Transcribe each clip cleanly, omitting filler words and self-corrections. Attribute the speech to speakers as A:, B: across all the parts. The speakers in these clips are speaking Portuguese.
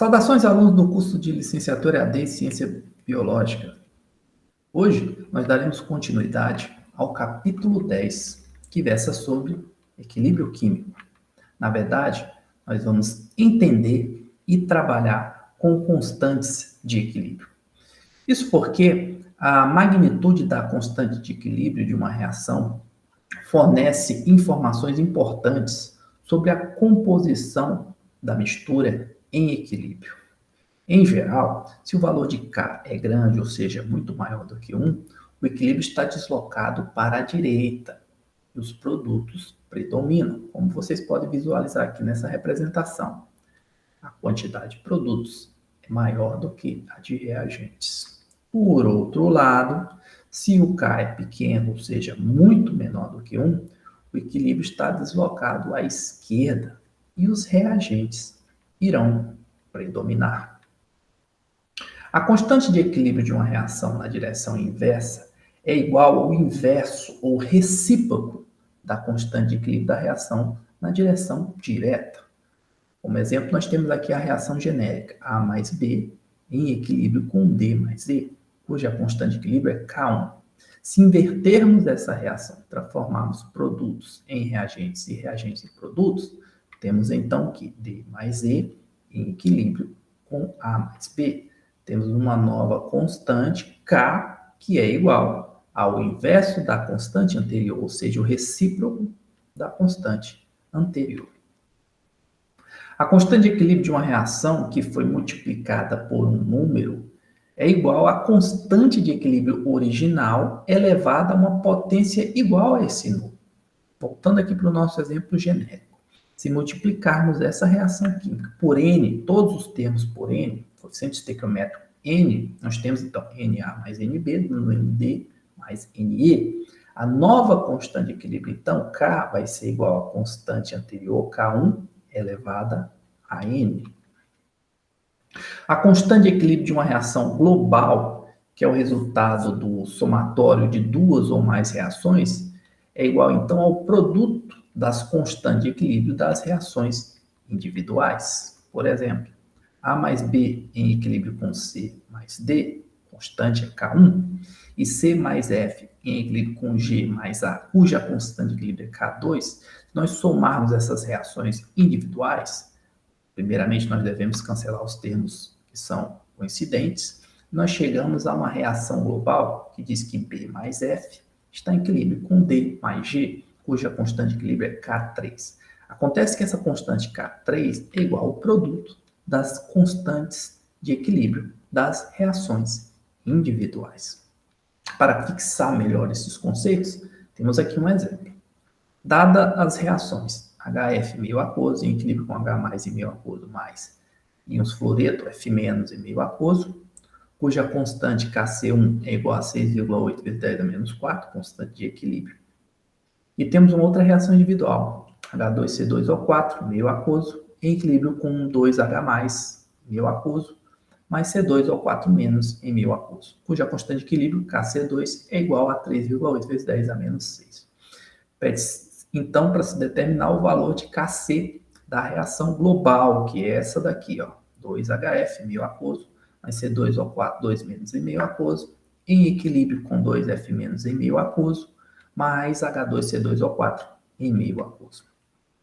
A: Saudações, alunos do curso de Licenciatura EAD em Ciência Biológica. Hoje, nós daremos continuidade ao capítulo 10, que versa sobre equilíbrio químico. Na verdade, nós vamos entender e trabalhar com constantes de equilíbrio. Isso porque a magnitude da constante de equilíbrio de uma reação fornece informações importantes sobre a composição da mistura em equilíbrio. Em geral, se o valor de K é grande, ou seja, muito maior do que 1, o equilíbrio está deslocado para a direita e os produtos predominam, como vocês podem visualizar aqui nessa representação. A quantidade de produtos é maior do que a de reagentes. Por outro lado, se o K é pequeno, ou seja, muito menor do que 1, o equilíbrio está deslocado à esquerda e os reagentes irão predominar. A constante de equilíbrio de uma reação na direção inversa é igual ao inverso ou recíproco da constante de equilíbrio da reação na direção direta. Como exemplo, nós temos aqui a reação genérica A mais B em equilíbrio com D mais E, cuja constante de equilíbrio é K1. Se invertermos essa reação e transformarmos produtos em reagentes e reagentes em produtos, temos então que D mais E em equilíbrio com A mais B. Temos uma nova constante, K, que é igual ao inverso da constante anterior, ou seja, o recíproco da constante anterior. A constante de equilíbrio de uma reação que foi multiplicada por um número é igual à constante de equilíbrio original elevada a uma potência igual a esse número. Voltando aqui para o nosso exemplo genérico. Se multiplicarmos essa reação química por N, todos os termos por N, coeficiente estequiométrico N, nós temos então Na mais Nb, no Nd mais Ne. A nova constante de equilíbrio, então, K vai ser igual à constante anterior, K1, elevada a N. A constante de equilíbrio de uma reação global, que é o resultado do somatório de duas ou mais reações, é igual, então, ao produto das constantes de equilíbrio das reações individuais. Por exemplo, A mais B em equilíbrio com C mais D, constante é K1, e C mais F em equilíbrio com G mais A, cuja constante de equilíbrio é K2, se nós somarmos essas reações individuais, primeiramente nós devemos cancelar os termos que são coincidentes, nós chegamos a uma reação global que diz que B mais F está em equilíbrio com D mais G, cuja constante de equilíbrio é K3. Acontece que essa constante K3 é igual ao produto das constantes de equilíbrio das reações individuais. Para fixar melhor esses conceitos, temos aqui um exemplo. Dada as reações HF meio aquoso em equilíbrio com H mais e meio aquoso mais íons fluoreto F menos e meio aquoso, cuja constante Kc1 é igual a 6,8 vezes 10 a menos 4, constante de equilíbrio. E temos uma outra reação individual, H2CO4 meio aquoso em equilíbrio com 2H+, meio aquoso, mais C2O4- em meio aquoso, cuja constante de equilíbrio, Kc2, é igual a 3,8 vezes 10 a menos 6. Pede-se, então, para se determinar o valor de Kc da reação global, que é essa daqui, ó, 2HF, meio aquoso, mais C2O4, 2- em meio aquoso, em equilíbrio com 2F- em meio aquoso, mais H2C2O4 em meio aquoso.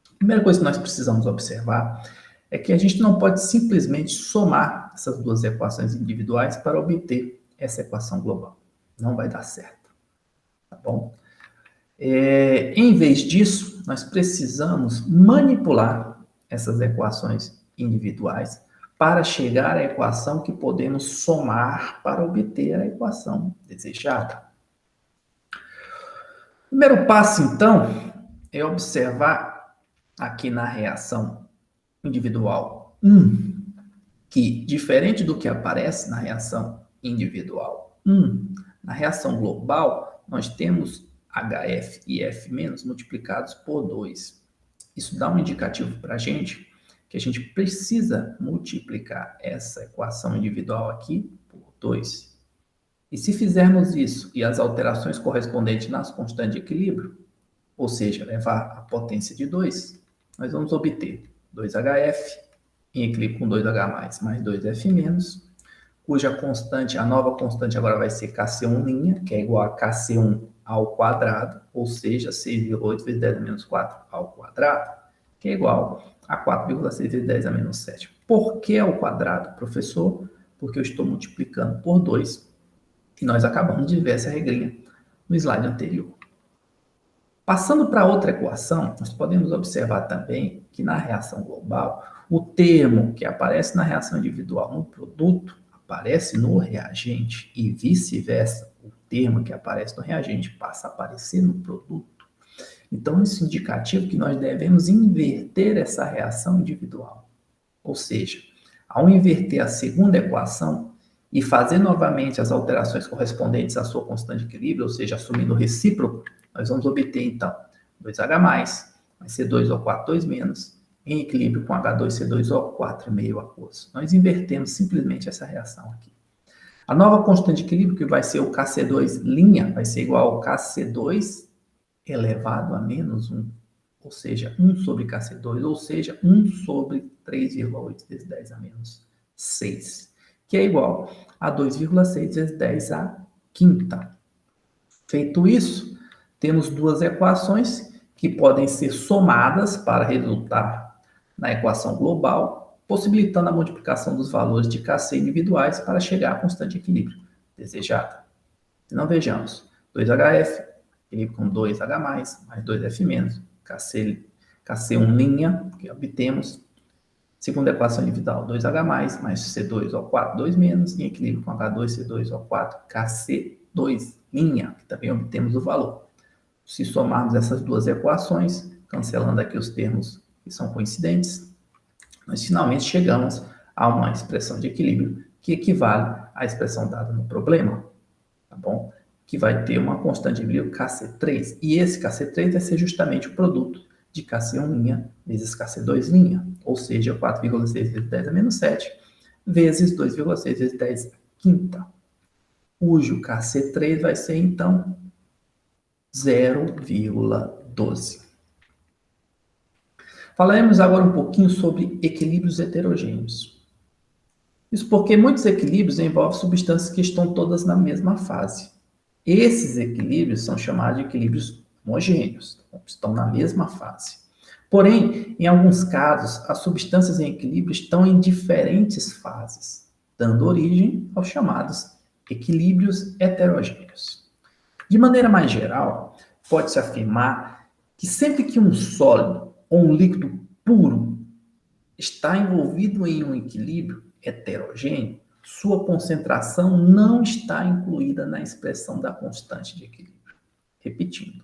A: A primeira coisa que nós precisamos observar é que a gente não pode simplesmente somar essas duas equações individuais para obter essa equação global. Não vai dar certo, tá bom? Em vez disso, nós precisamos manipular essas equações individuais para chegar à equação que podemos somar para obter a equação desejada. O primeiro passo, então, é observar aqui na reação individual 1, que, diferente do que aparece na reação individual 1, na reação global, nós temos HF e F- multiplicados por 2. Isso dá um indicativo para a gente que a gente precisa multiplicar essa equação individual aqui por 2. E se fizermos isso e as alterações correspondentes nas constantes de equilíbrio, ou seja, levar a potência de 2, nós vamos obter 2HF em equilíbrio com 2H+, mais 2F-, cuja constante, a nova constante agora vai ser Kc1', que é igual a Kc1 ao quadrado, ou seja, 6,8 vezes 10 a menos 4 ao quadrado, que é igual a 4,6 vezes 10 a menos 7. Por que ao quadrado, professor? Porque eu estou multiplicando por 2, e nós acabamos de ver essa regrinha no slide anterior. Passando para outra equação, nós podemos observar também que na reação global, o termo que aparece na reação individual no produto aparece no reagente e vice-versa. O termo que aparece no reagente passa a aparecer no produto. Então, isso é indicativo que nós devemos inverter essa reação individual. Ou seja, ao inverter a segunda equação e fazer novamente as alterações correspondentes à sua constante de equilíbrio, ou seja, assumindo o recíproco, nós vamos obter, então, 2H+, mais C2O4, 2-, em equilíbrio com H2C2O4 meio aquoso. Nós invertemos simplesmente essa reação aqui. A nova constante de equilíbrio, que vai ser o Kc2', vai ser igual ao Kc2 elevado a menos 1, ou seja, 1 sobre Kc2, ou seja, 1 sobre 3,8 vezes 10 a menos 6, que é igual a 2,6 vezes 10 a quinta. Feito isso, temos duas equações que podem ser somadas para resultar na equação global, possibilitando a multiplicação dos valores de Kc individuais para chegar à constante de equilíbrio desejada. Então, vejamos, 2HF, equilíbrio com 2H+, mais 2F-, Kc1', que obtemos. Segunda equação individual, 2H+, mais C2O4, 2-, em equilíbrio com H2C2O4, Kc2', que também obtemos o valor. Se somarmos essas duas equações, cancelando aqui os termos que são coincidentes, nós finalmente chegamos a uma expressão de equilíbrio que equivale à expressão dada no problema, tá bom? Que vai ter uma constante de equilíbrio Kc3, e esse Kc3 vai ser justamente o produto de Kc1' vezes Kc2', ou seja, 4,6 vezes 10 a menos 7, vezes 2,6 vezes 10 a quinta, cujo Kc3 vai ser, então, 0,12. Falaremos agora um pouquinho sobre equilíbrios heterogêneos. Isso porque muitos equilíbrios envolvem substâncias que estão todas na mesma fase. Esses equilíbrios são chamados de equilíbrios homogêneos, estão na mesma fase. Porém, em alguns casos, as substâncias em equilíbrio estão em diferentes fases, dando origem aos chamados equilíbrios heterogêneos. De maneira mais geral, pode-se afirmar que sempre que um sólido ou um líquido puro está envolvido em um equilíbrio heterogêneo, sua concentração não está incluída na expressão da constante de equilíbrio. Repetindo,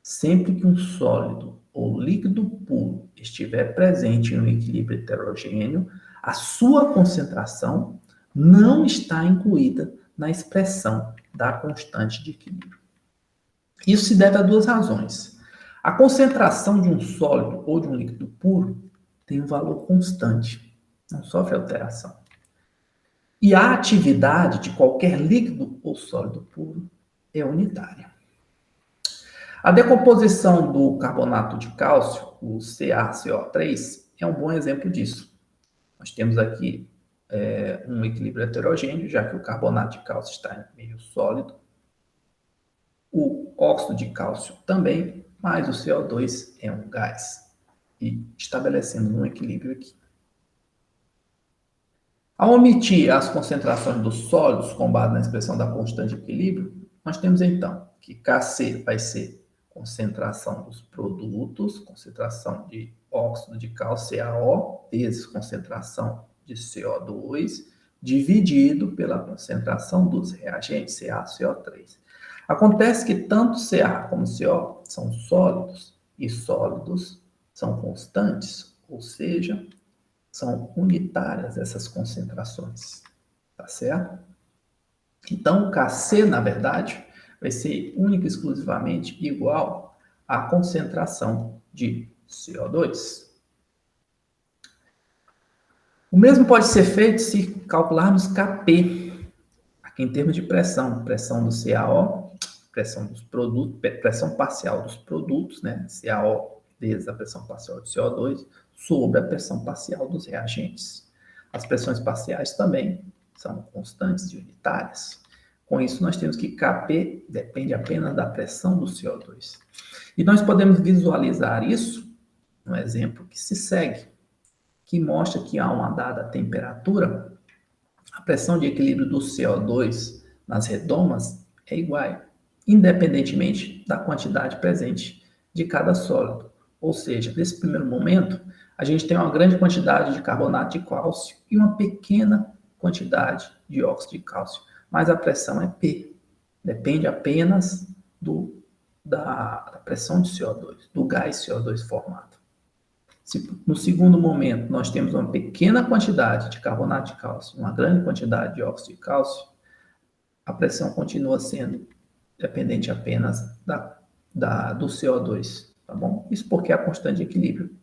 A: sempre que um sólido ou líquido puro estiver presente em um equilíbrio heterogêneo, a sua concentração não está incluída na expressão da constante de equilíbrio. Isso se deve a duas razões. A concentração de um sólido ou de um líquido puro tem um valor constante, não sofre alteração. E a atividade de qualquer líquido ou sólido puro é unitária. A decomposição do carbonato de cálcio, o CaCO3, é um bom exemplo disso. Nós temos aqui um equilíbrio heterogêneo, já que o carbonato de cálcio está em meio sólido. O óxido de cálcio também, mas o CO2 é um gás. E estabelecendo um equilíbrio aqui. Ao omitir as concentrações dos sólidos com base na expressão da constante de equilíbrio, nós temos então que Kc vai ser concentração dos produtos, concentração de óxido de cálcio, CaO, vezes concentração de CO2, dividido pela concentração dos reagentes, CaCO3. Acontece que tanto Ca como Co são sólidos, e sólidos são constantes, ou seja, são unitárias essas concentrações, tá certo? Então, o Kc, na verdade, vai ser única e exclusivamente igual à concentração de CO2. O mesmo pode ser feito se calcularmos Kp, aqui em termos de pressão, pressão do CaO, pressão dos produtos, pressão parcial dos produtos, né? CaO vezes a pressão parcial de CO2, sobre a pressão parcial dos reagentes. As pressões parciais também são constantes e unitárias. Com isso, nós temos que Kp depende apenas da pressão do CO2. E nós podemos visualizar isso no exemplo que se segue, que mostra que a uma dada temperatura, a pressão de equilíbrio do CO2 nas redomas é igual, independentemente da quantidade presente de cada sólido. Ou seja, nesse primeiro momento, a gente tem uma grande quantidade de carbonato de cálcio e uma pequena quantidade de óxido de cálcio, mas a pressão é P, depende apenas da pressão de CO2, do gás CO2 formado. Se no segundo momento nós temos uma pequena quantidade de carbonato de cálcio, uma grande quantidade de óxido de cálcio, a pressão continua sendo dependente apenas do CO2, tá bom? Isso porque a constante de equilíbrio,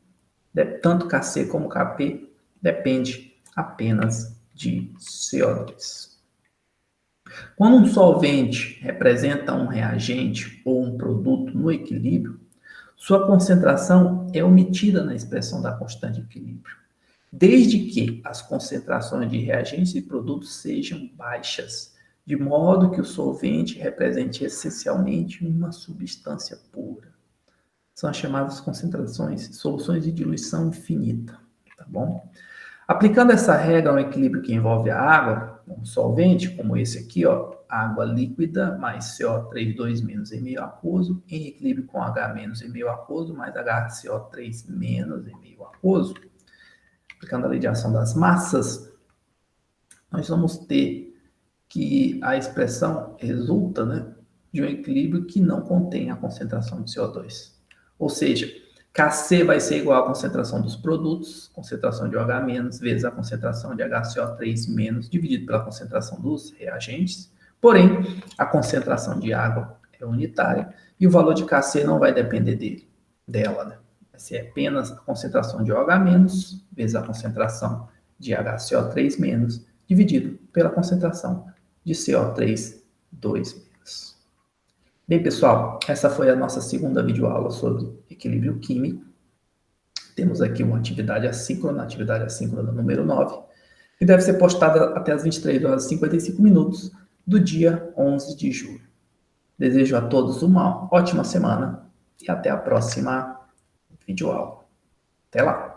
A: tanto Kc como Kp, depende apenas de CO2. Quando um solvente representa um reagente ou um produto no equilíbrio, sua concentração é omitida na expressão da constante de equilíbrio, desde que as concentrações de reagentes e produtos sejam baixas, de modo que o solvente represente essencialmente uma substância pura. São as chamadas concentrações, soluções de diluição infinita, tá bom? Aplicando essa regra a um equilíbrio que envolve a água, um solvente, como esse aqui, ó, água líquida mais CO3 menos em meio aquoso, em equilíbrio com H menos em meio aquoso, mais HCO3 menos em meio aquoso. Aplicando a lei de ação das massas, nós vamos ter que a expressão resulta, né, de um equilíbrio que não contém a concentração de CO2. Ou seja, Kc vai ser igual à concentração dos produtos, concentração de OH- vezes a concentração de HCO3- dividido pela concentração dos reagentes. Porém, a concentração de água é unitária e o valor de Kc não vai depender dela, né? Vai ser apenas a concentração de OH- vezes a concentração de HCO3- dividido pela concentração de CO3, 2-. Bem, pessoal, essa foi a nossa segunda videoaula sobre equilíbrio químico. Temos aqui uma atividade assíncrona número 9, que deve ser postada até as 23 horas e 55 minutos do dia 11 de julho. Desejo a todos uma ótima semana e até a próxima videoaula. Até lá!